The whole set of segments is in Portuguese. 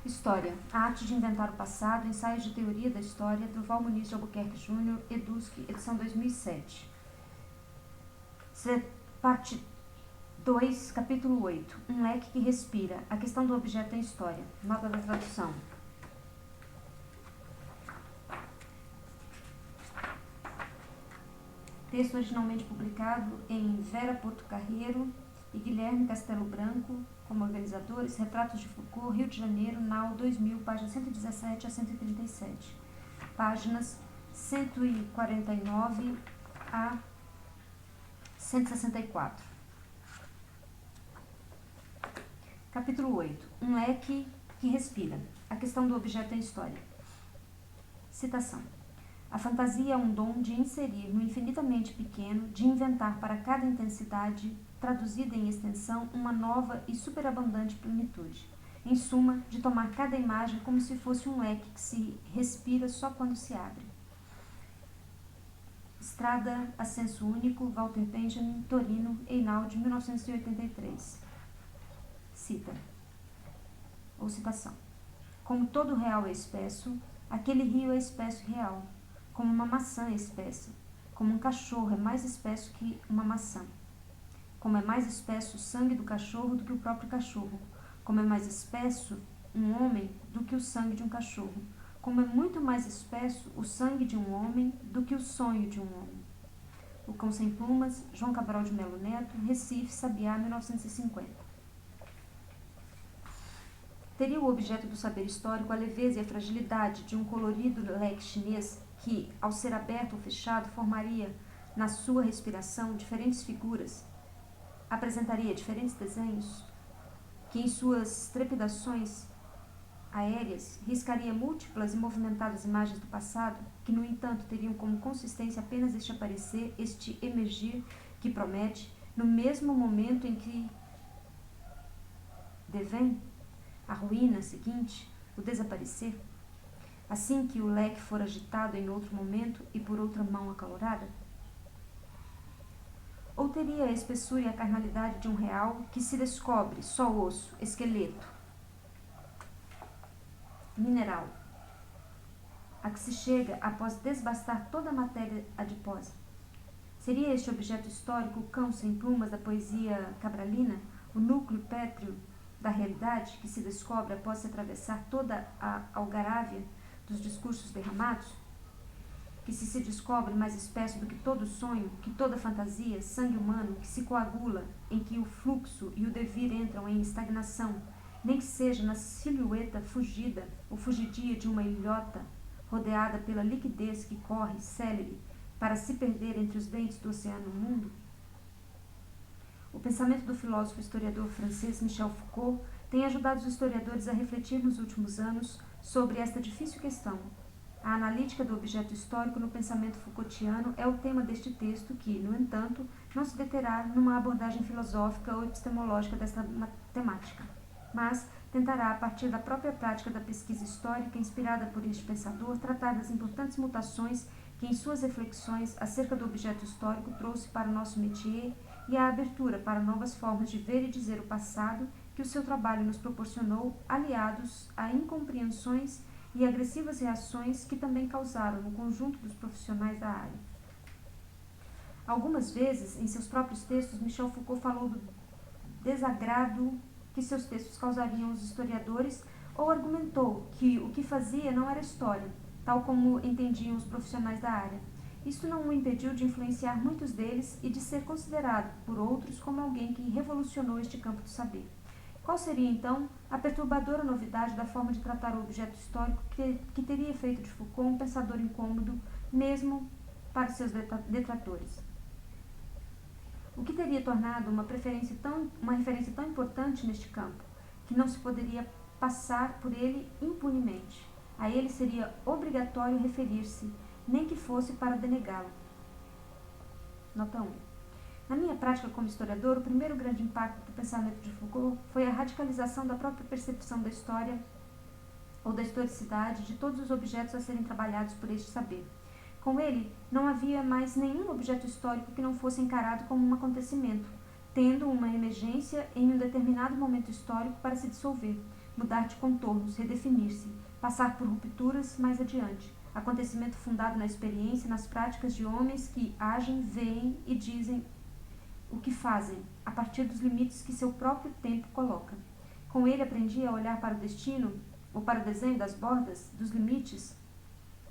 História. A arte de inventar o passado. Ensaios de teoria da história. Durval Muniz de Albuquerque Júnior. Edusc. Edição 2007. Parte 2, capítulo 8. Um leque que respira. A questão do objeto em história. Nota da tradução. Texto originalmente publicado em Vera Portocarrero e Guilherme Castelo Branco, como organizadores. Retratos de Foucault, Rio de Janeiro, NAU 2000, páginas 117 a 137. Páginas 149 a 164. Capítulo 8. Um leque que respira. A questão do objeto em história. Citação. A fantasia é um dom de inserir no infinitamente pequeno, de inventar para cada intensidade, traduzida em extensão, uma nova e superabundante plenitude. Em suma, de tomar cada imagem como se fosse um leque que se respira só quando se abre. Estrada a senso único, Walter Benjamin, Torino, Einaudi, 1983. Cita. Ou citação. Como todo real é espesso, aquele rio é espesso e real. Como uma maçã é espessa. Como um cachorro é mais espesso que uma maçã. Como é mais espesso o sangue do cachorro do que o próprio cachorro. Como é mais espesso um homem do que o sangue de um cachorro. Como é muito mais espesso o sangue de um homem do que o sonho de um homem. O Cão Sem Plumas, João Cabral de Melo Neto, Recife, Sabiá, 1950. Teria o objeto do saber histórico a leveza e a fragilidade de um colorido leque chinês que, ao ser aberto ou fechado, formaria, na sua respiração, diferentes figuras, apresentaria diferentes desenhos, que em suas trepidações aéreas riscaria múltiplas e movimentadas imagens do passado, que, no entanto, teriam como consistência apenas este aparecer, este emergir, que promete, no mesmo momento em que devém, a ruína seguinte, o desaparecer, assim que o leque for agitado em outro momento e por outra mão acalorada? Ou teria a espessura e a carnalidade de um real que se descobre só osso, esqueleto, mineral, a que se chega após desbastar toda a matéria adiposa? Seria este objeto histórico o cão sem plumas da poesia cabralina, o núcleo pétreo da realidade que se descobre após se atravessar toda a algarávia dos discursos derramados? Que se descobre mais espesso do que todo sonho, que toda fantasia, sangue humano, que se coagula, em que o fluxo e o devir entram em estagnação, nem que seja na silhueta fugida ou fugidia de uma ilhota, rodeada pela liquidez que corre, célere, para se perder entre os dentes do oceano mundo? O pensamento do filósofo e historiador francês Michel Foucault tem ajudado os historiadores a refletir nos últimos anos sobre esta difícil questão. A analítica do objeto histórico no pensamento Foucaultiano é o tema deste texto que, no entanto, não se deterá numa abordagem filosófica ou epistemológica desta temática, mas tentará, a partir da própria prática da pesquisa histórica inspirada por este pensador, tratar das importantes mutações que em suas reflexões acerca do objeto histórico trouxe para o nosso métier e a abertura para novas formas de ver e dizer o passado que o seu trabalho nos proporcionou, aliados a incompreensões e agressivas reações que também causaram no conjunto dos profissionais da área. Algumas vezes, em seus próprios textos, Michel Foucault falou do desagrado que seus textos causariam aos historiadores ou argumentou que o que fazia não era história, tal como entendiam os profissionais da área. Isto não o impediu de influenciar muitos deles e de ser considerado por outros como alguém que revolucionou este campo do saber. Qual seria, então, a perturbadora novidade da forma de tratar o objeto histórico que teria feito de Foucault um pensador incômodo, mesmo para seus detratores? O que teria tornado uma referência tão importante neste campo, que não se poderia passar por ele impunemente? A ele seria obrigatório referir-se, nem que fosse para denegá-lo. Nota 1. Na minha prática como historiador, o primeiro grande impacto do pensamento de Foucault foi a radicalização da própria percepção da história ou da historicidade de todos os objetos a serem trabalhados por este saber. Com ele, não havia mais nenhum objeto histórico que não fosse encarado como um acontecimento, tendo uma emergência em um determinado momento histórico para se dissolver, mudar de contornos, redefinir-se, passar por rupturas mais adiante. Acontecimento fundado na experiência, nas práticas de homens que agem, veem e dizem o que fazem, a partir dos limites que seu próprio tempo coloca. Com ele aprendi a olhar para o destino, ou para o desenho das bordas, dos limites,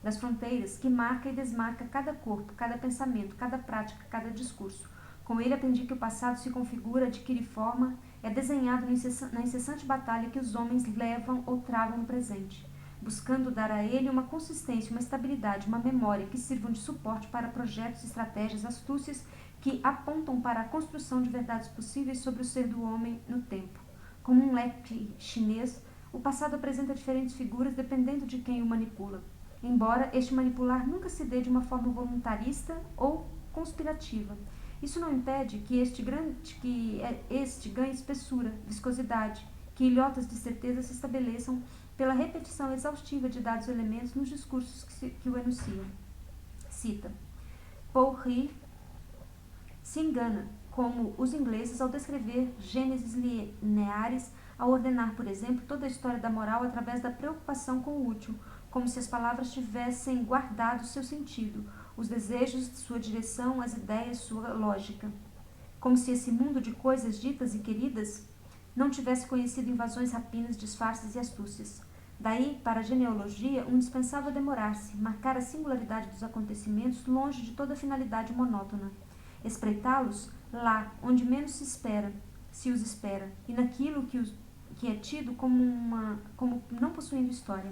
das fronteiras, que marca e desmarca cada corpo, cada pensamento, cada prática, cada discurso. Com ele aprendi que o passado se configura, adquire forma, é desenhado na incessante batalha que os homens levam ou travam no presente, buscando dar a ele uma consistência, uma estabilidade, uma memória que sirvam de suporte para projetos, estratégias, astúcias que apontam para a construção de verdades possíveis sobre o ser do homem no tempo. Como um leque chinês, o passado apresenta diferentes figuras dependendo de quem o manipula, embora este manipular nunca se dê de uma forma voluntarista ou conspirativa. Isso não impede que este ganhe espessura, viscosidade, que ilhotas de certeza se estabeleçam pela repetição exaustiva de dados elementos nos discursos que o enunciam. Cita: Paul Rie se engana, como os ingleses, ao descrever gêneses lineares, ao ordenar, por exemplo, toda a história da moral através da preocupação com o útil, como se as palavras tivessem guardado seu sentido, os desejos, sua direção, as ideias, sua lógica. Como se esse mundo de coisas ditas e queridas não tivesse conhecido invasões, rapinas, disfarces e astúcias. Daí, para a genealogia, um indispensável demorar-se, marcar a singularidade dos acontecimentos longe de toda finalidade monótona. Espreitá-los lá onde menos se os espera, e naquilo que é tido como não possuindo história.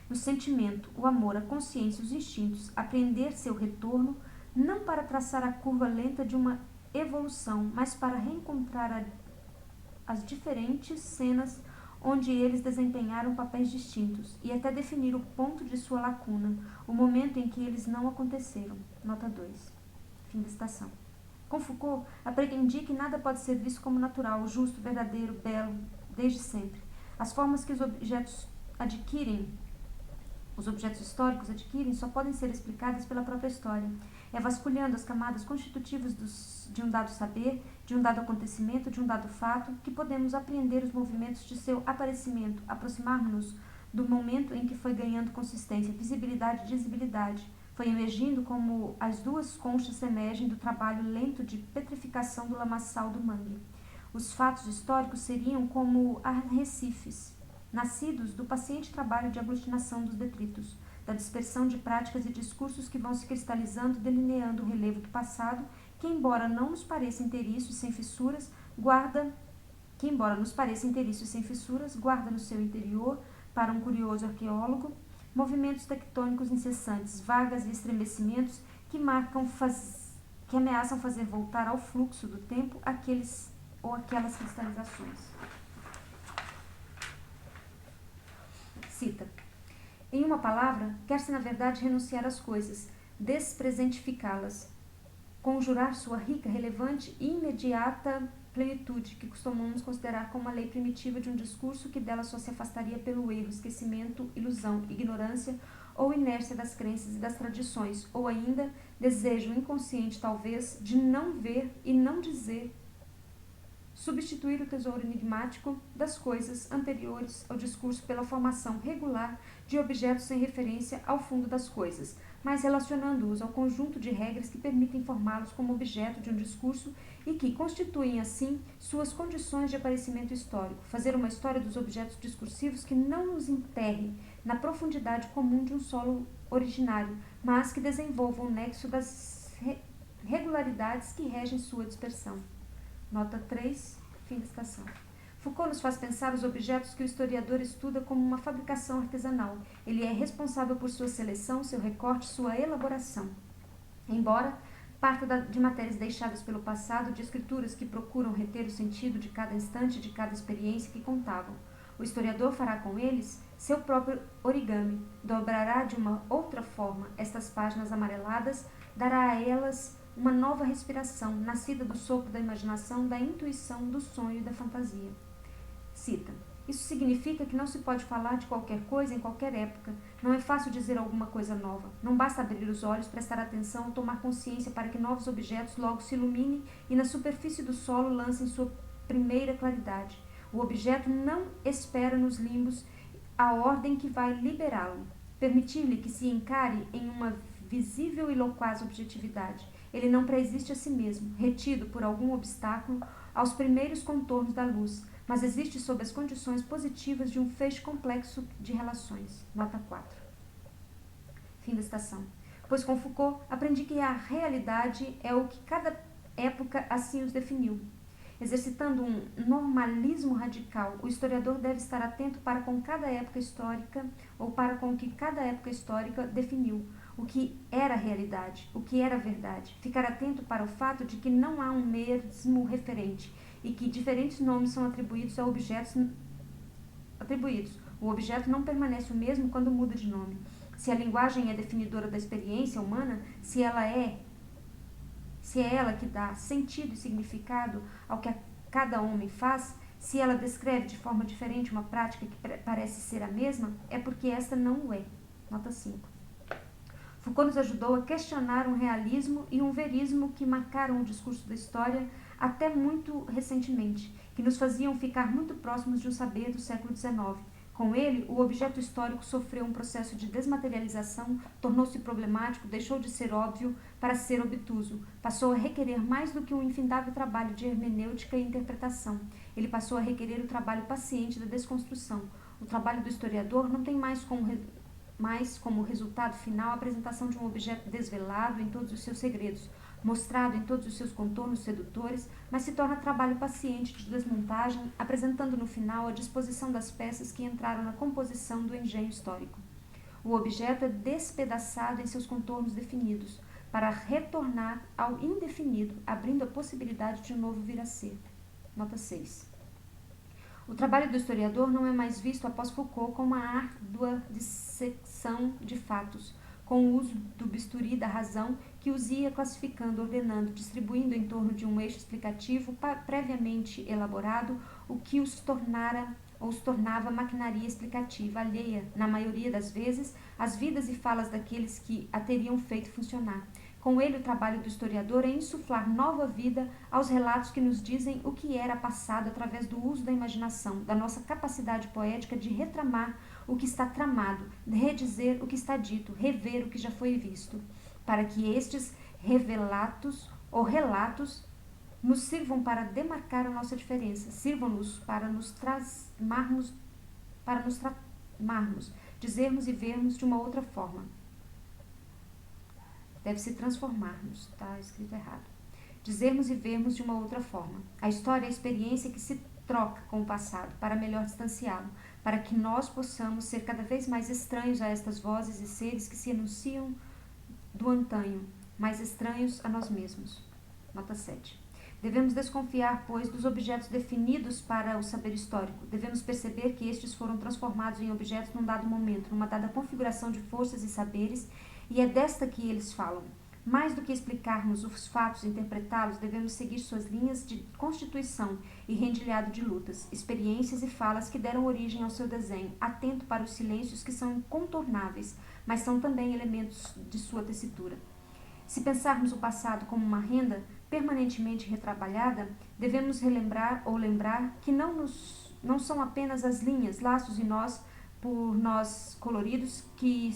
No sentimento, o amor, a consciência, os instintos, apreender seu retorno, não para traçar a curva lenta de uma evolução, mas para reencontrar as diferentes cenas onde eles desempenharam papéis distintos, e até definir o ponto de sua lacuna, o momento em que eles não aconteceram. Nota 2. Fim da citação. Com Foucault, aprendi que nada pode ser visto como natural, justo, verdadeiro, belo, desde sempre. As formas que os objetos históricos adquirem só podem ser explicadas pela própria história. É vasculhando as camadas constitutivas de um dado saber, de um dado acontecimento, de um dado fato, que podemos apreender os movimentos de seu aparecimento, aproximar-nos do momento em que foi ganhando consistência, visibilidade e visibilidade. Foi emergindo como as duas conchas emergem do trabalho lento de petrificação do lamaçal do mangue. Os fatos históricos seriam como arrecifes, nascidos do paciente trabalho de aglutinação dos detritos, da dispersão de práticas e discursos que vão se cristalizando, delineando o relevo do passado, que, embora nos pareça inteiriço e sem fissuras, guarda no seu interior, para um curioso arqueólogo, movimentos tectônicos incessantes, vagas e estremecimentos que ameaçam fazer voltar ao fluxo do tempo aqueles ou aquelas cristalizações. Cita: Em uma palavra, quer-se na verdade renunciar às coisas, despresentificá-las, conjurar sua rica, relevante e imediata plenitude, que costumamos considerar como a lei primitiva de um discurso que dela só se afastaria pelo erro, esquecimento, ilusão, ignorância ou inércia das crenças e das tradições, ou ainda desejo inconsciente, talvez, de não ver e não dizer, substituir o tesouro enigmático das coisas anteriores ao discurso pela formação regular de objetos sem referência ao fundo das coisas, mas relacionando-os ao conjunto de regras que permitem formá-los como objeto de um discurso e que constituem, assim, suas condições de aparecimento histórico. Fazer uma história dos objetos discursivos que não nos enterre na profundidade comum de um solo originário, mas que desenvolva o nexo das regularidades que regem sua dispersão. Nota 3, fim da citação. Foucault nos faz pensar os objetos que o historiador estuda como uma fabricação artesanal. Ele é responsável por sua seleção, seu recorte, sua elaboração. Embora parta de matérias deixadas pelo passado, de escrituras que procuram reter o sentido de cada instante, de cada experiência que contavam. O historiador fará com eles seu próprio origami, dobrará de uma outra forma estas páginas amareladas, dará a elas uma nova respiração, nascida do sopro da imaginação, da intuição, do sonho e da fantasia. Cita: Isso significa que não se pode falar de qualquer coisa em qualquer época. Não é fácil dizer alguma coisa nova. Não basta abrir os olhos, prestar atenção ou tomar consciência para que novos objetos logo se iluminem e na superfície do solo lancem sua primeira claridade. O objeto não espera nos limbos a ordem que vai liberá-lo, permitir-lhe que se encare em uma visível e loquaz objetividade. Ele não preexiste a si mesmo, retido por algum obstáculo aos primeiros contornos da luz, mas existe sob as condições positivas de um feixe complexo de relações. Nota 4. Fim da citação. Pois com Foucault aprendi que a realidade é o que cada época assim os definiu. Exercitando um normalismo radical, o historiador deve estar atento para com cada época histórica ou para com o que cada época histórica definiu, o que era realidade, o que era verdade. Ficar atento para o fato de que não há um mesmo referente e que diferentes nomes são atribuídos a objetos atribuídos. O objeto não permanece o mesmo quando muda de nome. Se a linguagem é definidora da experiência humana, se é ela que dá sentido e significado ao que cada homem faz, se ela descreve de forma diferente uma prática que parece ser a mesma, é porque esta não o é. Nota 5. Foucault nos ajudou a questionar um realismo e um verismo que marcaram o discurso da história até muito recentemente, que nos faziam ficar muito próximos de um saber do século XIX. Com ele, o objeto histórico sofreu um processo de desmaterialização, tornou-se problemático, deixou de ser óbvio para ser obtuso, passou a requerer mais do que um infindável trabalho de hermenêutica e interpretação. Ele passou a requerer o trabalho paciente da desconstrução. O trabalho do historiador não tem mais como resultado final a apresentação de um objeto desvelado em todos os seus segredos, mostrado em todos os seus contornos sedutores, mas se torna trabalho paciente de desmontagem, apresentando no final a disposição das peças que entraram na composição do engenho histórico. O objeto é despedaçado em seus contornos definidos, para retornar ao indefinido, abrindo a possibilidade de um novo vir a ser. Nota 6. O trabalho do historiador não é mais visto após Foucault como uma árdua dissecção de fatos, com o uso do bisturi da razão que os ia classificando, ordenando, distribuindo em torno de um eixo explicativo previamente elaborado, o que os tornava maquinaria explicativa, alheia, na maioria das vezes, às vidas e falas daqueles que a teriam feito funcionar. Com ele, o trabalho do historiador é insuflar nova vida aos relatos que nos dizem o que era passado através do uso da imaginação, da nossa capacidade poética de retramar o que está tramado, de redizer o que está dito, rever o que já foi visto, para que estes revelatos ou relatos nos sirvam para demarcar a nossa diferença, sirvam-nos para nos tramarmos, dizermos e vermos de uma outra forma. Deve-se transformarmos, está escrito errado. Dizermos e vermos de uma outra forma. A história é a experiência que se troca com o passado para melhor distanciá-lo, para que nós possamos ser cada vez mais estranhos a estas vozes e seres que se anunciam do antanho, mais estranhos a nós mesmos. Nota 7. Devemos desconfiar, pois, dos objetos definidos para o saber histórico. Devemos perceber que estes foram transformados em objetos num dado momento, numa dada configuração de forças e saberes, e é desta que eles falam. Mais do que explicarmos os fatos e interpretá-los, devemos seguir suas linhas de constituição e rendilhado de lutas, experiências e falas que deram origem ao seu desenho, atento para os silêncios que são incontornáveis, mas são também elementos de sua tessitura. Se pensarmos o passado como uma renda permanentemente retrabalhada, devemos relembrar ou lembrar que não são apenas as linhas, laços e nós, por nós coloridos, que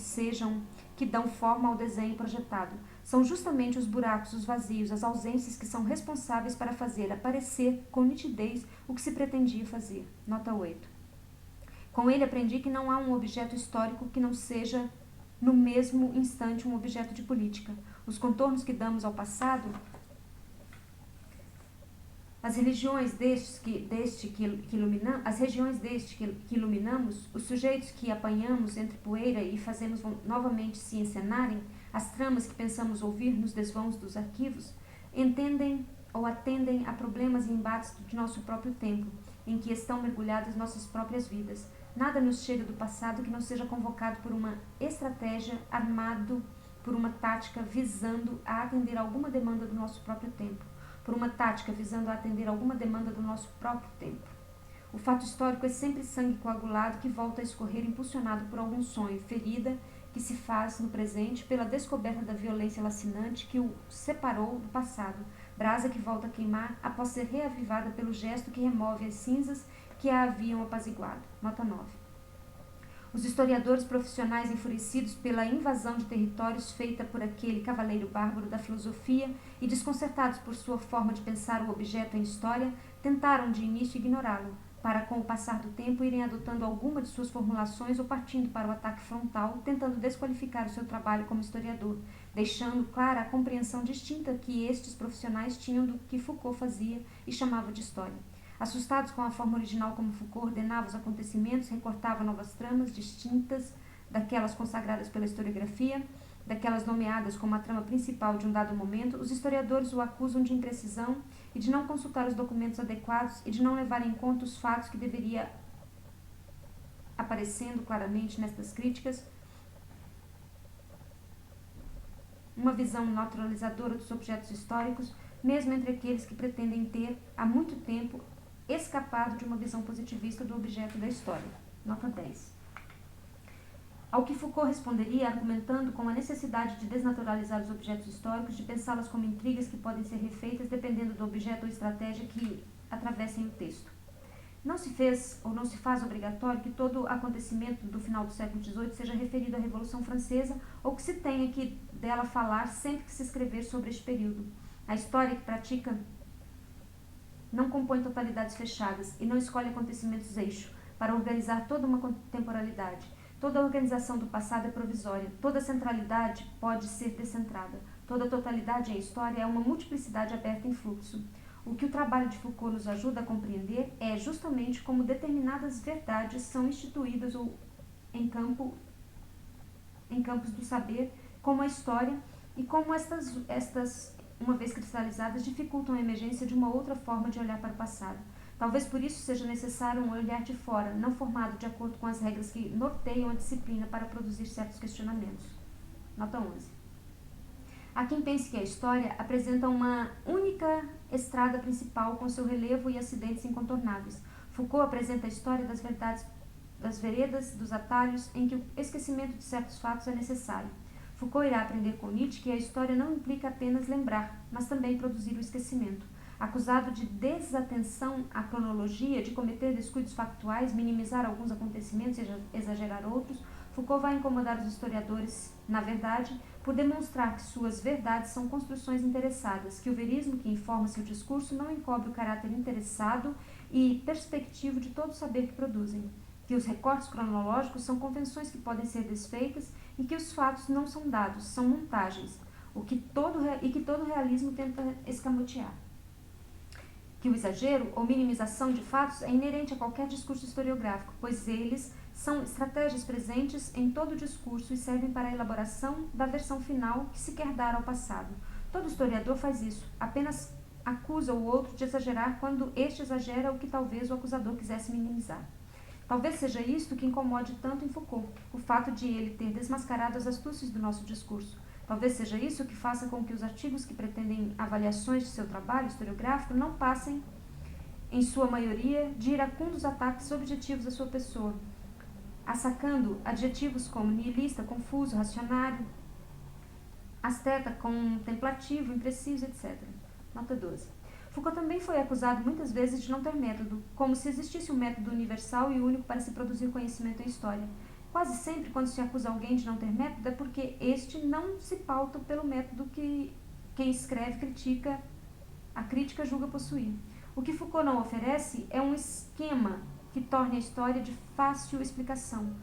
dão forma ao desenho projetado. São justamente os buracos, os vazios, as ausências que são responsáveis para fazer aparecer com nitidez o que se pretendia fazer. Nota 8. Com ele aprendi que não há um objeto histórico que não seja, no mesmo instante, um objeto de política. Os contornos que damos ao passado, as regiões deste que iluminamos, os sujeitos que apanhamos entre poeira e fazemos novamente se encenarem, as tramas que pensamos ouvir nos desvãos dos arquivos, entendem ou atendem a problemas e embates de nosso próprio tempo, em que estão mergulhadas nossas próprias vidas. Nada nos chega do passado que não seja convocado por uma estratégia, armado por uma tática visando a atender alguma demanda do nosso próprio tempo. Por uma tática visando a atender alguma demanda do nosso próprio tempo. O fato histórico é sempre sangue coagulado que volta a escorrer impulsionado por algum sonho, ferida que se faz no presente pela descoberta da violência lacinante que o separou do passado, brasa que volta a queimar após ser reavivada pelo gesto que remove as cinzas que a haviam apaziguado. Nota 9. Os historiadores profissionais, enfurecidos pela invasão de territórios feita por aquele cavaleiro bárbaro da filosofia e desconcertados por sua forma de pensar o objeto em história, tentaram de início ignorá-lo, para com o passar do tempo irem adotando alguma de suas formulações ou partindo para o ataque frontal, tentando desqualificar o seu trabalho como historiador, deixando clara a compreensão distinta que estes profissionais tinham do que Foucault fazia e chamava de história. Assustados com a forma original como Foucault ordenava os acontecimentos, recortava novas tramas distintas daquelas consagradas pela historiografia, daquelas nomeadas como a trama principal de um dado momento, os historiadores o acusam de imprecisão e de não consultar os documentos adequados e de não levar em conta os fatos que deveria aparecendo claramente nestas críticas, uma visão naturalizadora dos objetos históricos, mesmo entre aqueles que pretendem ter, há muito tempo, escapado de uma visão positivista do objeto da história. Nota 10. Ao que Foucault responderia argumentando com a necessidade de desnaturalizar os objetos históricos, de pensá-los como intrigas que podem ser refeitas dependendo do objeto ou estratégia que atravessem o texto. Não se fez ou não se faz obrigatório que todo acontecimento do final do século XVIII seja referido à Revolução Francesa ou que se tenha que dela falar sempre que se escrever sobre este período. A história que pratica não compõe totalidades fechadas e não escolhe acontecimentos eixo para organizar toda uma temporalidade. Toda a organização do passado é provisória, toda centralidade pode ser descentrada, toda totalidade em história é uma multiplicidade aberta em fluxo. O que o trabalho de Foucault nos ajuda a compreender é justamente como determinadas verdades são instituídas em campos do saber, como a história, e como estas, uma vez cristalizadas, dificultam a emergência de uma outra forma de olhar para o passado. Talvez por isso seja necessário um olhar de fora, não formado de acordo com as regras que norteiam a disciplina para produzir certos questionamentos. Nota 11. Há quem pense que a história apresenta uma única estrada principal com seu relevo e acidentes incontornáveis. Foucault apresenta a história das verdades, das veredas, dos atalhos, em que o esquecimento de certos fatos é necessário. Foucault irá aprender com Nietzsche que a história não implica apenas lembrar, mas também produzir o esquecimento. Acusado de desatenção à cronologia, de cometer descuidos factuais, minimizar alguns acontecimentos e exagerar outros, Foucault vai incomodar os historiadores, na verdade, por demonstrar que suas verdades são construções interessadas, que o verismo que informa seu discurso não encobre o caráter interessado e perspectivo de todo o saber que produzem, que os recortes cronológicos são convenções que podem ser desfeitas e que os fatos não são dados, são montagens, que todo realismo tenta escamotear. Que o exagero ou minimização de fatos é inerente a qualquer discurso historiográfico, pois eles são estratégias presentes em todo o discurso e servem para a elaboração da versão final que se quer dar ao passado. Todo historiador faz isso, apenas acusa o outro de exagerar quando este exagera o que talvez o acusador quisesse minimizar. Talvez seja isto que incomode tanto em Foucault, o fato de ele ter desmascarado as astúcias do nosso discurso. Talvez seja isso que faça com que os artigos que pretendem avaliações de seu trabalho historiográfico não passem, em sua maioria, de iracundos ataques objetivos à sua pessoa, assacando adjetivos como nihilista, confuso, racionário, asteta, contemplativo, impreciso, etc. Nota 12. Foucault também foi acusado muitas vezes de não ter método, como se existisse um método universal e único para se produzir conhecimento em história. Quase sempre, quando se acusa alguém de não ter método, é porque este não se pauta pelo método que quem escreve critica, a crítica julga possuir. O que Foucault não oferece é um esquema que torne a história de fácil explicação.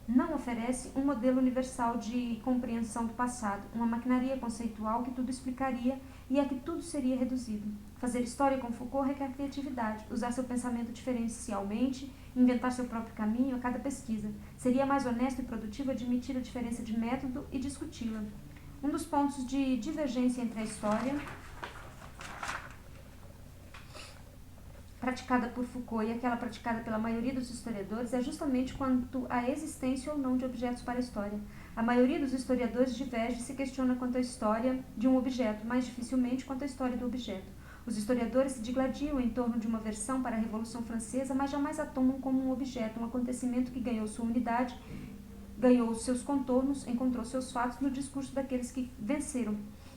Não oferece um modelo universal de compreensão do passado, uma maquinaria conceitual que tudo explicaria e a que tudo seria reduzido. Fazer história com Foucault requer criatividade, usar seu pensamento diferencialmente, inventar seu próprio caminho a cada pesquisa. Seria mais honesto e produtivo admitir a diferença de método e discuti-la. Um dos pontos de divergência entre a história praticada por Foucault e aquela praticada pela maioria dos historiadores é justamente quanto à existência ou não de objetos para a história. A maioria dos historiadores diverge e se questiona quanto à história de um objeto, mais dificilmente quanto à história do objeto. Os historiadores se digladiam em torno de uma versão para a Revolução Francesa, mas jamais a tomam como um objeto, um acontecimento que ganhou sua unidade, ganhou seus contornos, encontrou seus fatos no discurso daqueles que venceram,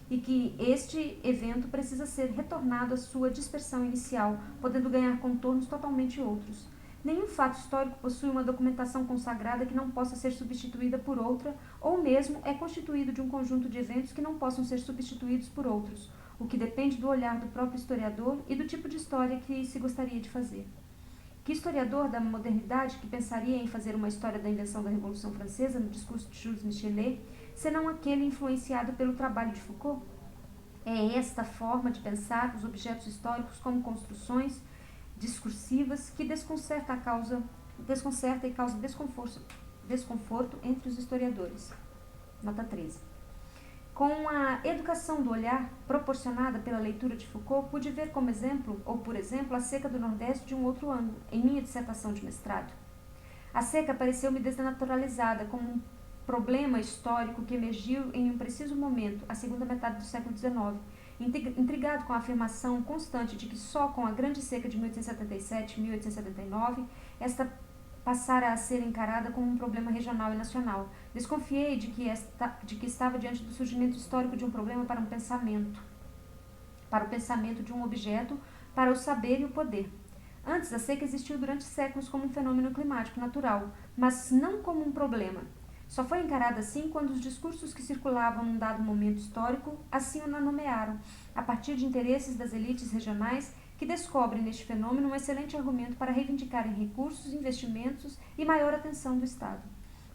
e que este evento precisa ser retornado à sua dispersão inicial, podendo ganhar contornos totalmente outros. Nenhum fato histórico possui uma documentação consagrada que não possa ser substituída por outra, ou mesmo é constituído de um conjunto de eventos que não possam ser substituídos por outros, o que depende do olhar do próprio historiador e do tipo de história que se gostaria de fazer. Que historiador da modernidade que pensaria em fazer uma história da invenção da Revolução Francesa no discurso de Jules Michelet, senão aquele influenciado pelo trabalho de Foucault? É esta forma de pensar os objetos históricos como construções discursivas que desconcerta e causa desconforto entre os historiadores. Nota 13. Com a educação do olhar proporcionada pela leitura de Foucault, pude ver como exemplo, ou por exemplo, a seca do Nordeste de um outro ângulo, em minha dissertação de mestrado. A seca pareceu-me desnaturalizada como um problema histórico que emergiu em um preciso momento, a segunda metade do século XIX, intrigado com a afirmação constante de que só com a grande seca de 1877 e 1879 esta passara a ser encarada como um problema regional e nacional. Desconfiei de que estava diante do surgimento histórico de um problema para o pensamento de um objeto, para o saber e o poder. Antes, a seca existiu durante séculos como um fenômeno climático natural, mas não como um problema. Só foi encarada assim quando os discursos que circulavam num dado momento histórico assim o nomearam, a partir de interesses das elites regionais que descobrem neste fenômeno um excelente argumento para reivindicarem recursos, investimentos e maior atenção do Estado.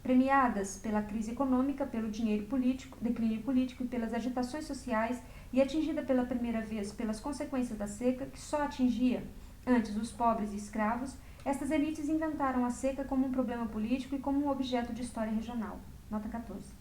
Premiadas pela crise econômica, pelo declínio político e pelas agitações sociais, e atingida pela primeira vez pelas consequências da seca, que só atingia antes os pobres e escravos, estas elites inventaram a seca como um problema político e como um objeto de história regional. Nota 14.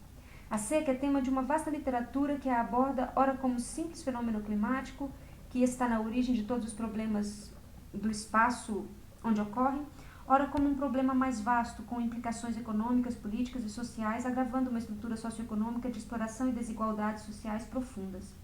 A seca é tema de uma vasta literatura que a aborda ora como simples fenômeno climático, que está na origem de todos os problemas do espaço onde ocorrem, ora como um problema mais vasto, com implicações econômicas, políticas e sociais, agravando uma estrutura socioeconômica de exploração e desigualdades sociais profundas.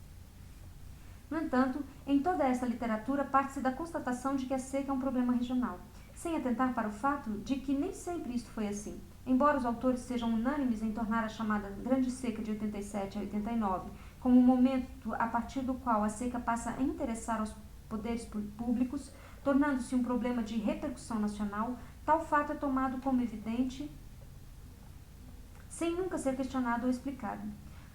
No entanto, em toda esta literatura parte-se da constatação de que a seca é um problema regional, sem atentar para o fato de que nem sempre isto foi assim. Embora os autores sejam unânimes em tornar a chamada Grande Seca de 87 a 89 como um momento a partir do qual a seca passa a interessar aos poderes públicos, tornando-se um problema de repercussão nacional, tal fato é tomado como evidente, sem nunca ser questionado ou explicado.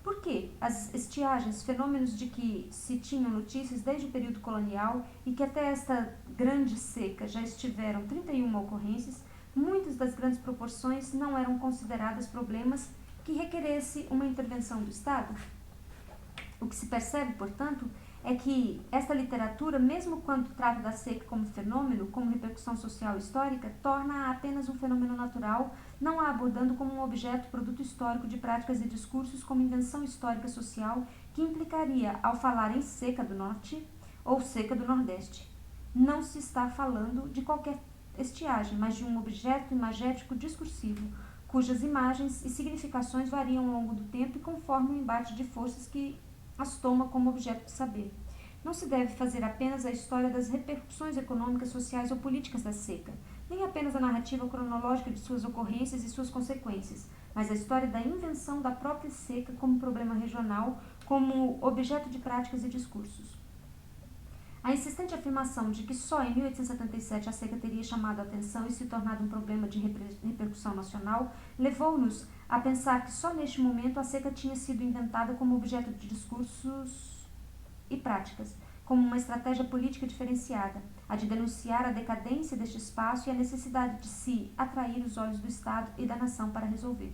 Por que as estiagens, fenômenos de que se tinham notícias desde o período colonial e que até esta grande seca já estiveram 31 ocorrências, muitas das grandes proporções não eram consideradas problemas que requeresse uma intervenção do Estado? O que se percebe, portanto, é que esta literatura, mesmo quando trata da seca como fenômeno, como repercussão social e histórica, torna-a apenas um fenômeno natural, não a abordando como um objeto, produto histórico de práticas e discursos como invenção histórica social que implicaria, ao falar em seca do Norte ou seca do Nordeste. Não se está falando de qualquer estiagem, mas de um objeto imagético discursivo, cujas imagens e significações variam ao longo do tempo e conforme o embate de forças que as toma como objeto de saber. Não se deve fazer apenas a história das repercussões econômicas, sociais ou políticas da seca, nem apenas a narrativa cronológica de suas ocorrências e suas consequências, mas a história da invenção da própria seca como problema regional, como objeto de práticas e discursos. A insistente afirmação de que só em 1877 a seca teria chamado a atenção e se tornado um problema de repercussão nacional levou-nos a pensar que só neste momento a seca tinha sido inventada como objeto de discursos e práticas, como uma estratégia política diferenciada, a de denunciar a decadência deste espaço e a necessidade de se atrair os olhos do Estado e da nação para resolver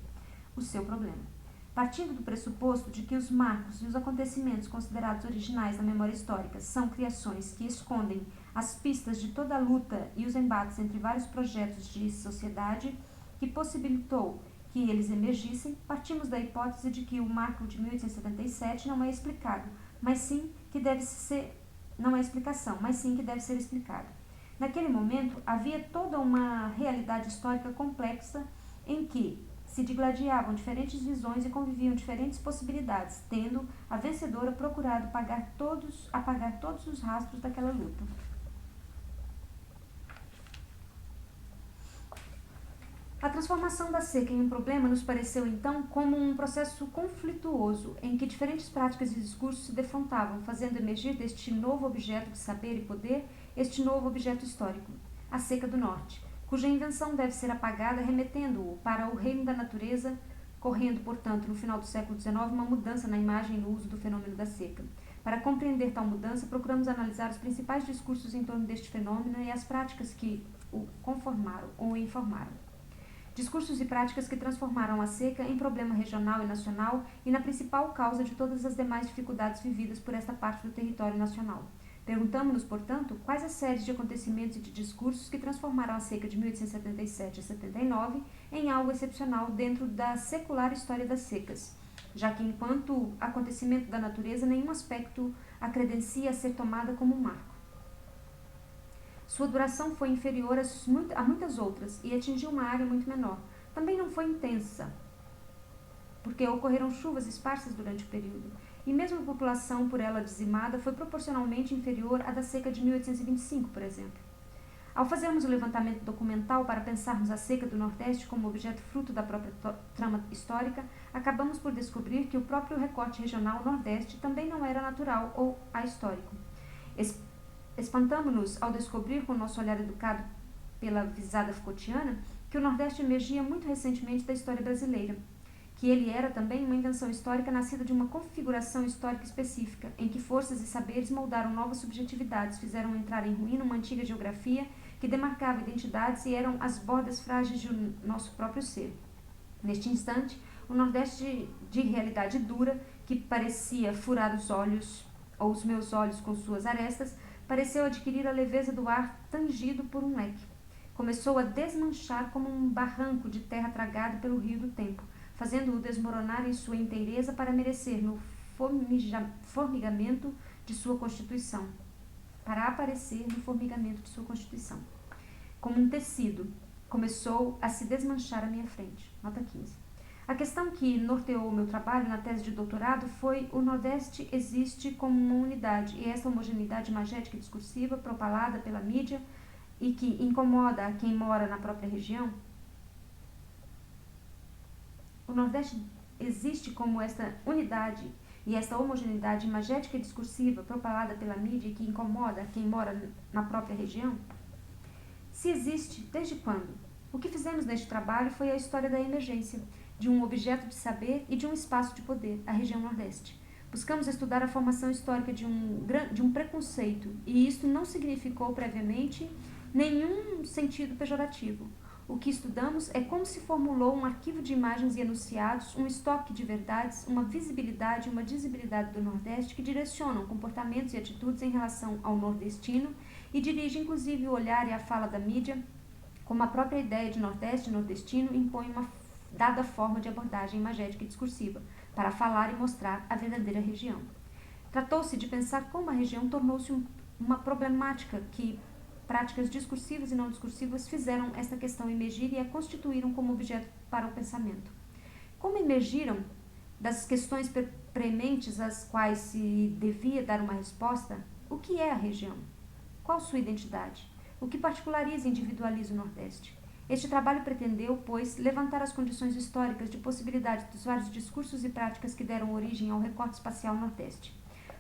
o seu problema. Partindo do pressuposto de que os marcos e os acontecimentos considerados originais da memória histórica são criações que escondem as pistas de toda a luta e os embates entre vários projetos de sociedade que possibilitou que eles emergissem, partimos da hipótese de que o marco de 1877 não é explicado, mas sim que deve ser não é explicação, mas sim que deve ser explicado. Naquele momento, havia toda uma realidade histórica complexa em que se digladiavam diferentes visões e conviviam diferentes possibilidades, tendo a vencedora procurado apagar todos os rastros daquela luta. A transformação da seca em um problema nos pareceu, então, como um processo conflituoso, em que diferentes práticas e discursos se defrontavam, fazendo emergir deste novo objeto de saber e poder, este novo objeto histórico, a seca do Norte, cuja invenção deve ser apagada, remetendo-o para o reino da natureza, correndo, portanto, no final do século XIX, uma mudança na imagem e no uso do fenômeno da seca. Para compreender tal mudança, procuramos analisar os principais discursos em torno deste fenômeno e as práticas que o conformaram ou o informaram. Discursos e práticas que transformaram a seca em problema regional e nacional e na principal causa de todas as demais dificuldades vividas por esta parte do território nacional. Perguntamos-nos, portanto, quais as séries de acontecimentos e de discursos que transformaram a seca de 1877 a 79 em algo excepcional dentro da secular história das secas, já que, enquanto acontecimento da natureza, nenhum aspecto a credencia a ser tomada como um marco. Sua duração foi inferior a muitas outras e atingiu uma área muito menor. Também não foi intensa, porque ocorreram chuvas esparsas durante o período, e mesmo a população por ela dizimada foi proporcionalmente inferior à da seca de 1825, por exemplo. Ao fazermos o levantamento documental para pensarmos a seca do Nordeste como objeto fruto da própria trama histórica, acabamos por descobrir que o próprio recorte regional Nordeste também não era natural ou ahistórico. Espantamo-nos ao descobrir, com o nosso olhar educado pela visada Foucaultiana, que o Nordeste emergia muito recentemente da história brasileira, que ele era também uma invenção histórica nascida de uma configuração histórica específica, em que forças e saberes moldaram novas subjetividades, fizeram entrar em ruína uma antiga geografia que demarcava identidades e eram as bordas frágeis do nosso próprio ser. Neste instante, o Nordeste de realidade dura, que parecia furar os olhos, ou os meus olhos com suas arestas, pareceu adquirir a leveza do ar tangido por um leque. Começou a desmanchar como um barranco de terra tragado pelo rio do tempo, fazendo-o desmoronar em sua inteireza para merecer no formigamento de sua constituição, para aparecer no formigamento de sua constituição. Como um tecido, começou a se desmanchar à minha frente. Nota 15. A questão que norteou o meu trabalho na tese de doutorado foi: o Nordeste existe como uma unidade, e essa homogeneidade magética e discursiva propalada pela mídia e que incomoda a quem mora na própria região? O Nordeste existe como esta unidade e esta homogeneidade magética e discursiva propalada pela mídia e que incomoda a quem mora na própria região? Se existe, desde quando? O que fizemos neste trabalho foi a história da emergência de um objeto de saber e de um espaço de poder, a região Nordeste. Buscamos estudar a formação histórica de um preconceito, e isto não significou previamente nenhum sentido pejorativo. O que estudamos é como se formulou um arquivo de imagens e enunciados, um estoque de verdades, uma visibilidade e uma disibilidade do Nordeste que direcionam comportamentos e atitudes em relação ao nordestino e dirige inclusive o olhar e a fala da mídia, como a própria ideia de Nordeste e nordestino impõe uma dada forma de abordagem imagética e discursiva, para falar e mostrar a verdadeira região. Tratou-se de pensar como a região tornou-se uma problemática que práticas discursivas e não discursivas fizeram esta questão emergir e a constituíram como objeto para o pensamento. Como emergiram das questões prementes às quais se devia dar uma resposta? O que é a região? Qual sua identidade? O que particulariza e individualiza o Nordeste? Este trabalho pretendeu, pois, levantar as condições históricas de possibilidade dos vários discursos e práticas que deram origem ao recorte espacial Nordeste.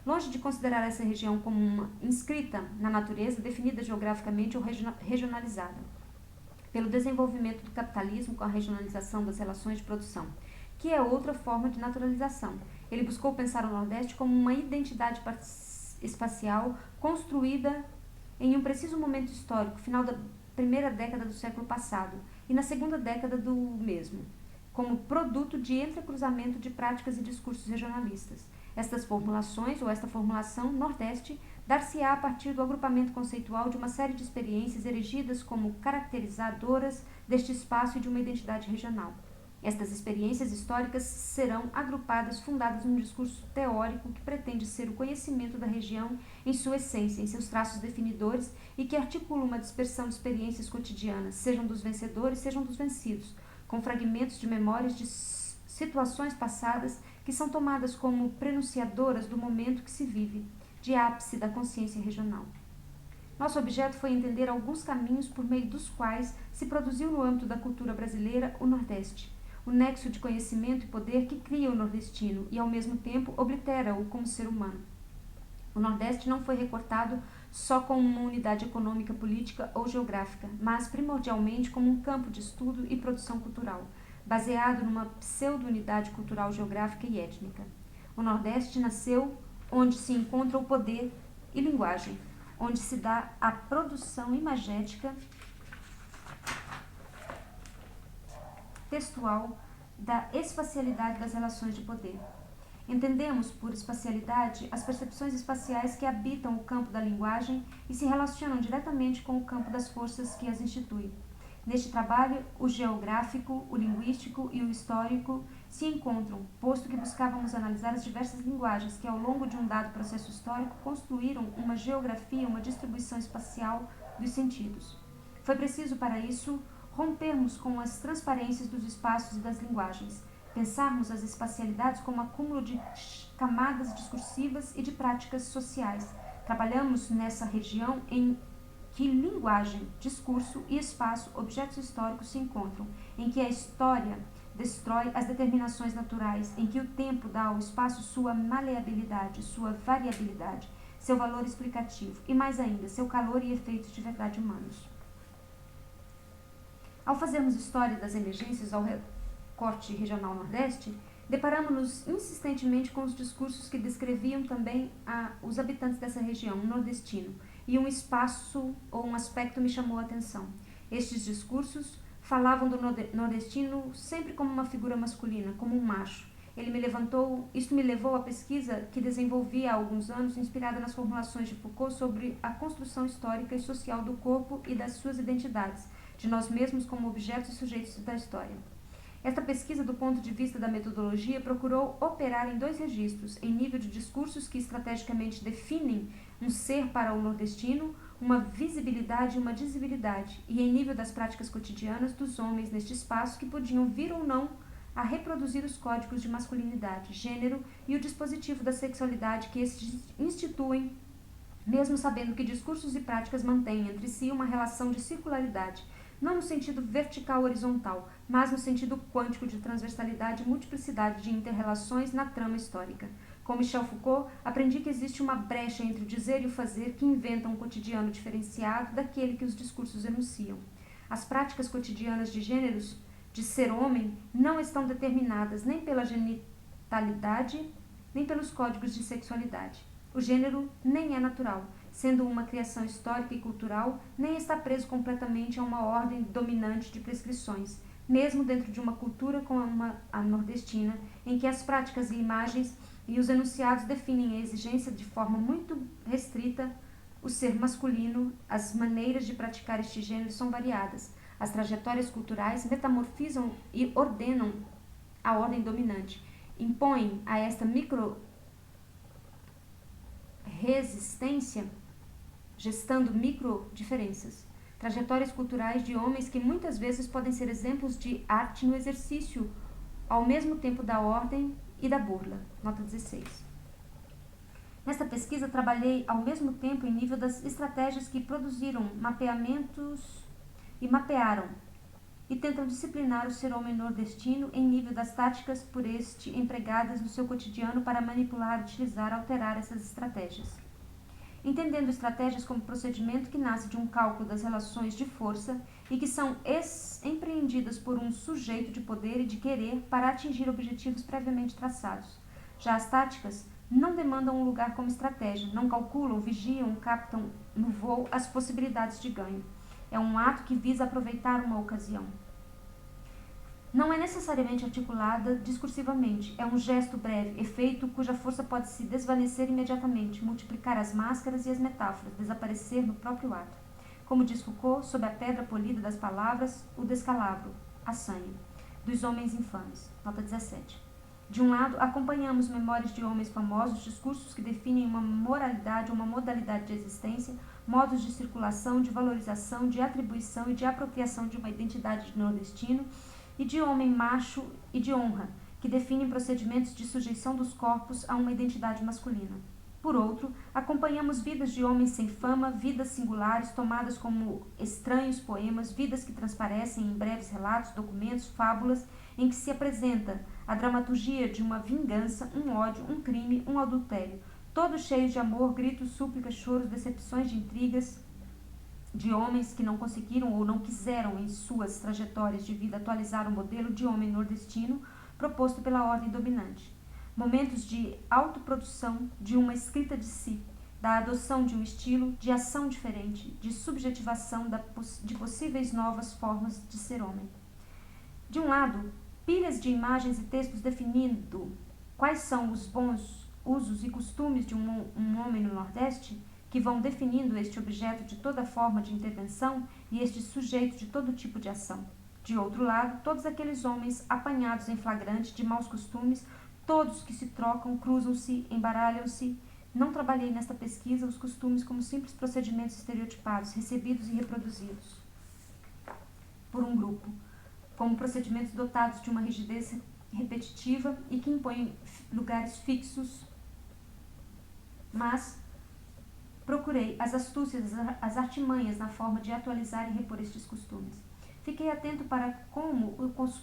Longe de considerar essa região como uma inscrita na natureza, definida geograficamente ou regionalizada, pelo desenvolvimento do capitalismo com a regionalização das relações de produção, que é outra forma de naturalização. Ele buscou pensar o Nordeste como uma identidade espacial construída em um preciso momento histórico, final da primeira década do século passado e na segunda década do mesmo, como produto de entrecruzamento de práticas e discursos regionalistas. Estas formulações, ou esta formulação Nordeste, dar-se-á a partir do agrupamento conceitual de uma série de experiências erigidas como caracterizadoras deste espaço e de uma identidade regional. Estas experiências históricas serão agrupadas, fundadas num discurso teórico que pretende ser o conhecimento da região em sua essência, em seus traços definidores e que articula uma dispersão de experiências cotidianas, sejam dos vencedores, sejam dos vencidos, com fragmentos de memórias de situações passadas que são tomadas como prenunciadoras do momento que se vive, de ápice da consciência regional. Nosso objeto foi entender alguns caminhos por meio dos quais se produziu no âmbito da cultura brasileira o Nordeste, o nexo de conhecimento e poder que cria o nordestino e, ao mesmo tempo, oblitera-o como ser humano. O Nordeste não foi recortado só como uma unidade econômica, política ou geográfica, mas primordialmente como um campo de estudo e produção cultural, baseado numa pseudo-unidade cultural, geográfica e étnica. O Nordeste nasceu onde se encontra o poder e linguagem, onde se dá a produção imagética textual da espacialidade das relações de poder. Entendemos por espacialidade as percepções espaciais que habitam o campo da linguagem e se relacionam diretamente com o campo das forças que as instituem. Neste trabalho, o geográfico, o linguístico e o histórico se encontram, posto que buscávamos analisar as diversas linguagens que, ao longo de um dado processo histórico, construíram uma geografia, uma distribuição espacial dos sentidos. Foi preciso, para isso, rompermos com as transparências dos espaços e das linguagens, pensarmos as espacialidades como acúmulo de camadas discursivas e de práticas sociais. Trabalhamos nessa região em que linguagem, discurso e espaço, objetos históricos se encontram, em que a história destrói as determinações naturais, em que o tempo dá ao espaço sua maleabilidade, sua variabilidade, seu valor explicativo e, mais ainda, seu calor e efeitos de verdade humanos. Ao fazermos história das emergências ao recorte regional Nordeste, deparamos-nos insistentemente com os discursos que descreviam também os habitantes dessa região, o nordestino, e um espaço ou um aspecto me chamou a atenção. Estes discursos falavam do nordestino sempre como uma figura masculina, como um macho. Isto me levou à pesquisa que desenvolvi há alguns anos, inspirada nas formulações de Foucault sobre a construção histórica e social do corpo e das suas identidades, de nós mesmos como objetos e sujeitos da história. Esta pesquisa, do ponto de vista da metodologia, procurou operar em dois registros, em nível de discursos que estrategicamente definem um ser para o nordestino, uma visibilidade e uma dizibilidade, e em nível das práticas cotidianas dos homens neste espaço que podiam vir ou não a reproduzir os códigos de masculinidade, gênero e o dispositivo da sexualidade que estes instituem, mesmo sabendo que discursos e práticas mantêm entre si uma relação de circularidade, não no sentido vertical-horizontal, mas no sentido quântico de transversalidade e multiplicidade de interrelações na trama histórica. Com Michel Foucault, aprendi que existe uma brecha entre o dizer e o fazer que inventam um cotidiano diferenciado daquele que os discursos enunciam. As práticas cotidianas de gêneros, de ser homem, não estão determinadas nem pela genitalidade, nem pelos códigos de sexualidade. O gênero nem é natural, sendo uma criação histórica e cultural, nem está preso completamente a uma ordem dominante de prescrições, mesmo dentro de uma cultura como a nordestina, em que as práticas e imagens e os enunciados definem a exigência de forma muito restrita o ser masculino. As maneiras de praticar este gênero são variadas. As trajetórias culturais metamorfizam e ordenam a ordem dominante, impõem a esta micro-resistência, gestando micro-diferenças. Trajetórias culturais de homens que muitas vezes podem ser exemplos de arte no exercício, ao mesmo tempo da ordem e da burla. Nota 16. Nesta pesquisa, trabalhei ao mesmo tempo em nível das estratégias que produziram mapeamentos e mapearam e tentam disciplinar o ser homem nordestino em nível das táticas por este empregadas no seu cotidiano para manipular, utilizar, alterar essas estratégias. Entendendo estratégias como procedimento que nasce de um cálculo das relações de força e que são empreendidas por um sujeito de poder e de querer para atingir objetivos previamente traçados. Já as táticas não demandam um lugar como estratégia, não calculam, vigiam, captam no voo as possibilidades de ganho. É um ato que visa aproveitar uma ocasião. Não é necessariamente articulada discursivamente, é um gesto breve, efeito cuja força pode se desvanecer imediatamente, multiplicar as máscaras e as metáforas, desaparecer no próprio ato. Como diz Foucault, sob a pedra polida das palavras, o descalabro, a sanha, dos homens infames. Nota 17. De um lado, acompanhamos memórias de homens famosos, discursos que definem uma moralidade ou uma modalidade de existência, modos de circulação, de valorização, de atribuição e de apropriação de uma identidade de nordestino, e de homem macho e de honra, que definem procedimentos de sujeição dos corpos a uma identidade masculina. Por outro, acompanhamos vidas de homens sem fama, vidas singulares tomadas como estranhos poemas, vidas que transparecem em breves relatos, documentos, fábulas, em que se apresenta a dramaturgia de uma vingança, um ódio, um crime, um adultério, todos cheios de amor, gritos, súplicas, choros, decepções, de intrigas, de homens que não conseguiram ou não quiseram em suas trajetórias de vida atualizar o modelo de homem nordestino proposto pela ordem dominante. Momentos de autoprodução, de uma escrita de si, da adoção de um estilo, de ação diferente, de subjetivação de possíveis novas formas de ser homem. De um lado, pilhas de imagens e textos definindo quais são os bons usos e costumes de um homem no Nordeste, que vão definindo este objeto de toda forma de intervenção e este sujeito de todo tipo de ação. De outro lado, todos aqueles homens apanhados em flagrante de maus costumes, todos que se trocam, cruzam-se, embaralham-se. Não trabalhei nesta pesquisa os costumes como simples procedimentos estereotipados, recebidos e reproduzidos por um grupo, como procedimentos dotados de uma rigidez repetitiva e que impõem lugares fixos, mas procurei as astúcias, as artimanhas na forma de atualizar e repor estes costumes. Fiquei atento para como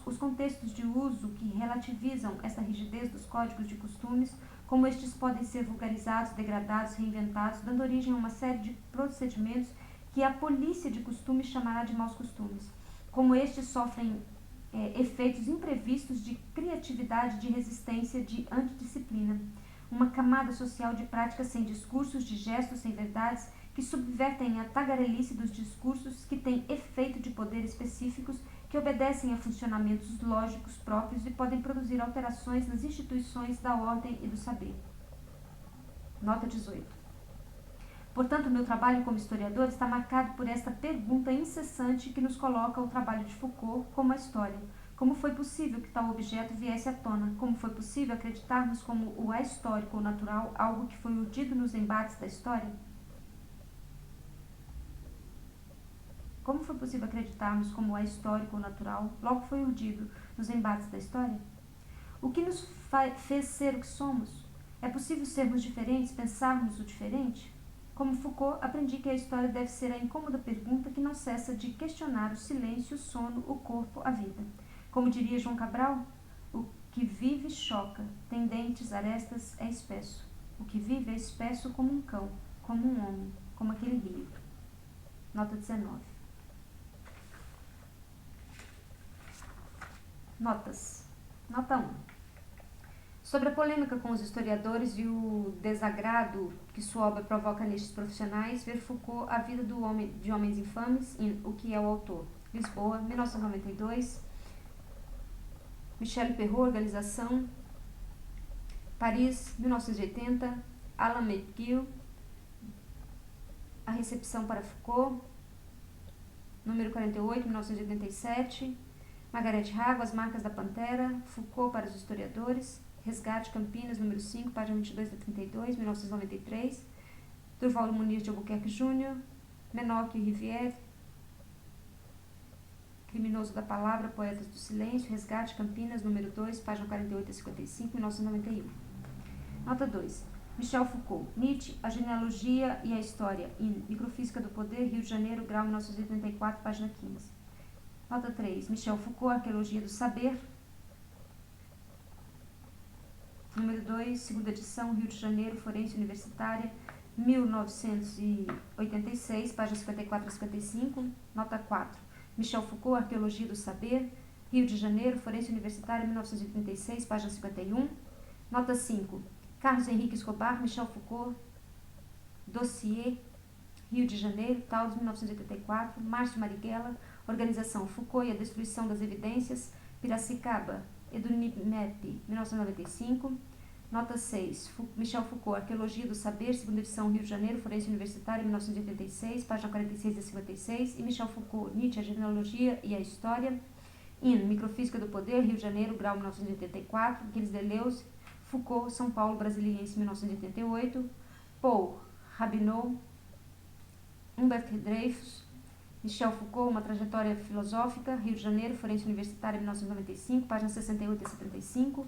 os contextos de uso que relativizam essa rigidez dos códigos de costumes, como estes podem ser vulgarizados, degradados, reinventados, dando origem a uma série de procedimentos que a polícia de costumes chamará de maus costumes. Como estes sofrem efeitos imprevistos de criatividade, de resistência, de antidisciplina. Uma camada social de práticas sem discursos, de gestos sem verdades, que subvertem a tagarelice dos discursos, que têm efeito de poder específicos, que obedecem a funcionamentos lógicos próprios e podem produzir alterações nas instituições da ordem e do saber. Nota 18. Portanto, meu trabalho como historiador está marcado por esta pergunta incessante que nos coloca o trabalho de Foucault como a história. Como foi possível que tal objeto viesse à tona? Como foi possível acreditarmos como o ahistórico ou natural algo que foi urdido nos embates da história? Como foi possível acreditarmos como o ahistórico ou natural logo foi urdido nos embates da história? O que nos fez ser o que somos? É possível sermos diferentes, pensarmos o diferente? Como Foucault, aprendi que a história deve ser a incômoda pergunta que não cessa de questionar o silêncio, o sono, o corpo, a vida. Como diria João Cabral, o que vive choca, tem dentes, arestas, é espesso. O que vive é espesso como um cão, como um homem, como aquele rio. Nota 19. Notas. Nota 1. Sobre a polêmica com os historiadores e o desagrado que sua obra provoca nestes profissionais, ver Foucault, A Vida de Homens Infames, em O que é o Autor. Lisboa, 1992. Michel Perrault, Organização. Paris, 1980. Alan McGill, A Recepção para Foucault. Número 48, 1987. Margarete Rago, As Marcas da Pantera. Foucault para os Historiadores. Resgate, Campinas, número 5, página 22 a 32, 1993. Durval Muniz de Albuquerque Jr., Menoch e Rivière. Criminoso da Palavra, Poetas do Silêncio. Resgate, Campinas, número 2, página 48 a 55, 1991. Nota 2. Michel Foucault. Nietzsche, A Genealogia e a História. In Microfísica do Poder, Rio de Janeiro, grau 1984, página 15. Nota 3. Michel Foucault, Arqueologia do Saber. Número 2, segunda edição, Rio de Janeiro, Forense Universitária, 1986, páginas 54 a 55. Nota 4. Michel Foucault, Arqueologia do Saber, Rio de Janeiro, Forense Universitária, 1986, página 51. Nota 5. Carlos Henrique Escobar, Michel Foucault, Dossier, Rio de Janeiro, Taurus, 1984. Márcio Marighella, Organização Foucault e a Destruição das Evidências, Piracicaba, Edunimep, 1995. Nota 6. Michel Foucault, Arqueologia do Saber, segunda edição, Rio de Janeiro, Forense Universitária, 1986, página 46 a 56. E Michel Foucault, Nietzsche, A Genealogia e a História. In Microfísica do Poder, Rio de Janeiro, grau 1984. Gilles Deleuze, Foucault, São Paulo, Brasiliense, 1988. Paul Rabineau, Humbert Dreyfus, Michel Foucault, Uma Trajetória Filosófica, Rio de Janeiro, Forense Universitária, 1995, páginas 68 a 75.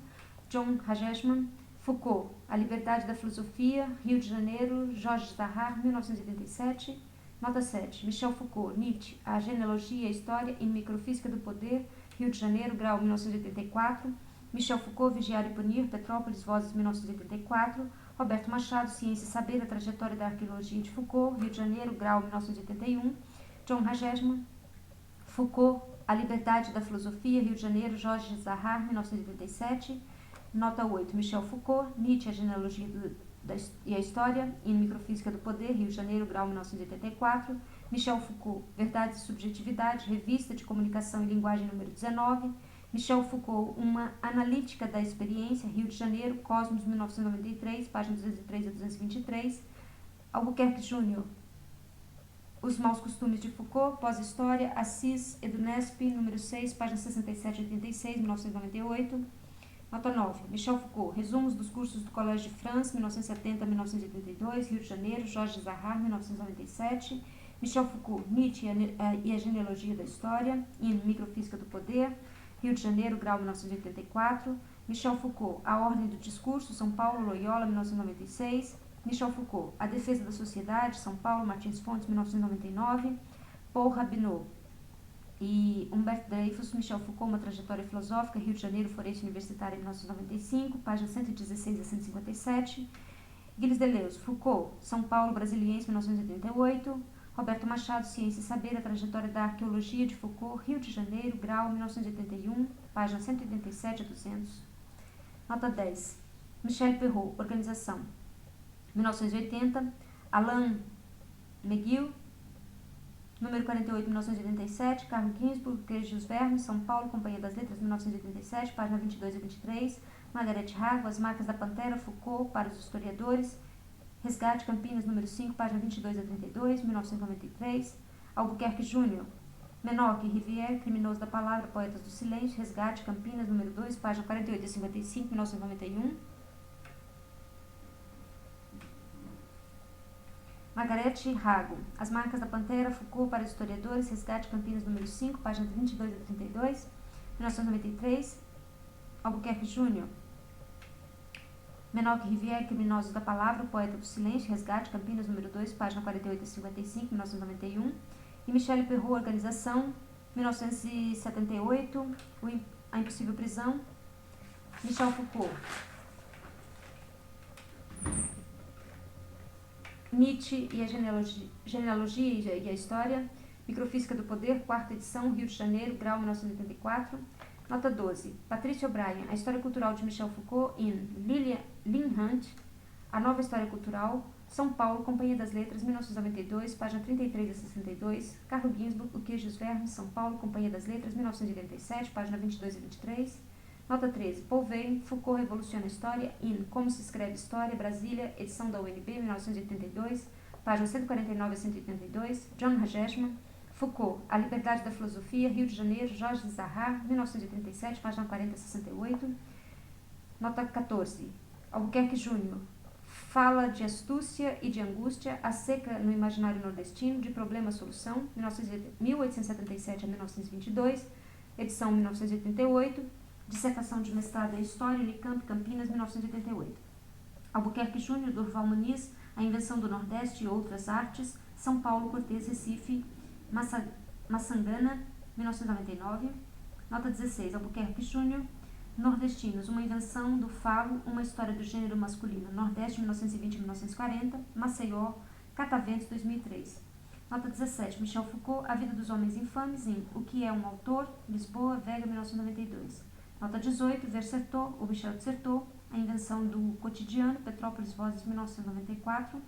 John Hageman, Foucault, A Liberdade da Filosofia, Rio de Janeiro, Jorge Zahar, 1987. Nota 7. Michel Foucault, Nietzsche, A Genealogia e a História em Microfísica do Poder, Rio de Janeiro, grau 1984. Michel Foucault, Vigiar e Punir, Petrópolis, Vozes, 1984. Roberto Machado, Ciência e Saber, a Trajetória da Arqueologia de Foucault, Rio de Janeiro, Grau, 1981. John Hageman, Foucault, A Liberdade da Filosofia, Rio de Janeiro, Jorge Zahar, 1987. Nota 8, Michel Foucault, Nietzsche, a Genealogia e a História, em Microfísica do Poder, Rio de Janeiro, Grau, 1984. Michel Foucault, Verdade e Subjetividade, Revista de Comunicação e Linguagem, número 19. Michel Foucault, Uma Analítica da Experiência, Rio de Janeiro, Cosmos, 1993, páginas 203 a 223. Albuquerque Júnior, Os Maus Costumes de Foucault, Pós-História, Assis, Edunesp, número 6, páginas 67 a 86, 1998. Nota 9. Michel Foucault, Resumos dos Cursos do Collège de France, 1970 a 1982, Rio de Janeiro, Jorge Zahar, 1997. Michel Foucault, Nietzsche e a Genealogia da História, em Microfísica do Poder, Rio de Janeiro, Grau, 1984. Michel Foucault, A Ordem do Discurso, São Paulo, Loyola, 1996. Michel Foucault, A Defesa da Sociedade, São Paulo, Martins Fontes, 1999. Paul Rabinot e Humberto Dreyfus, Michel Foucault, Uma Trajetória Filosófica, Rio de Janeiro, Floresta Universitária, 1995, páginas 116 a 157. Gilles Deleuze, Foucault, São Paulo, Brasiliense, 1988. Roberto Machado, Ciência e Saber, a Trajetória da Arqueologia de Foucault, Rio de Janeiro, Grau, 1981, páginas 187 a 200. Nota 10. Michel Perrault, Organização, 1980. Alain McGill, número 48, 1987. Carlo Ginzburg, Queijos Vermes, São Paulo, Companhia das Letras, 1987, páginas 22 a 23. Margaret Hago, As Marcas da Pantera, Foucault, para os Historiadores, Resgate, Campinas, número 5, página 22 a 32, 1993. Albuquerque Júnior, Menoque e Rivière, Criminoso da Palavra, Poetas do Silêncio, Resgate, Campinas, número 2, página 48 a 55, 1991. Margaret Hago, As Marcas da Pantera, Foucault, para os Historiadores, Resgate, Campinas, número 5, páginas 22 a 32, 1993. Albuquerque Júnior, Menoque e Rivière, Criminosos da Palavra, Poeta do Silêncio, Resgate, Campinas, número 2, página 48 a 55, 1991. E Michel Perrault, Organização, 1978, A Impossível Prisão. Michel Foucault, Nietzsche e a Genealogia e a História, Microfísica do Poder, 4ª edição, Rio de Janeiro, Grau, 1984. Nota 12. Patrícia O'Brien, A História Cultural de Michel Foucault, em Lynn Hunt, A Nova História Cultural, São Paulo, Companhia das Letras, 1992, página 33 a 62. Carlo Ginzburg, O Queijos Vermes, São Paulo, Companhia das Letras, 1987, página 22 a 23. Nota 13. Paul Veyne, Foucault Revoluciona a História, em Como se Escreve História, Brasília, edição da UNB, 1982, páginas 149 a 182. John Hageman, Foucault, A Liberdade da Filosofia, Rio de Janeiro, Jorge Zahar, 1937, página 40 a 68. Nota 14. Albuquerque Júnior, Fala de Astúcia e de Angústia, A Seca no Imaginário Nordestino, de Problema à Solução, 1877 a 1922, edição 1988, dissertação de mestrado em História, Unicamp, Campinas, 1988. Albuquerque Júnior, Durval Muniz, A Invenção do Nordeste e Outras Artes, São Paulo, Cortês, Recife, Massangana, 1999. Nota 16. Albuquerque Júnior, Nordestinos, Uma Invenção do Falo, Uma História do Gênero Masculino, Nordeste, 1920-1940, Maceió, Cataventos, 2003. Nota 17. Michel Foucault, A Vida dos Homens Infames, em O que é um Autor, Lisboa, Vega, 1992. Nota 18. Vercertot, ou Michel Certeau, A Invenção do Cotidiano, Petrópolis Vozes, 1994.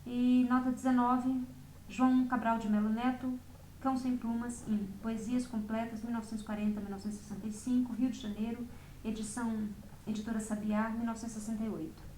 E nota 19. João Cabral de Melo Neto, Cão Sem Plumas, em Poesias Completas, 1940-1965, Rio de Janeiro, edição Editora Sabiá, 1968.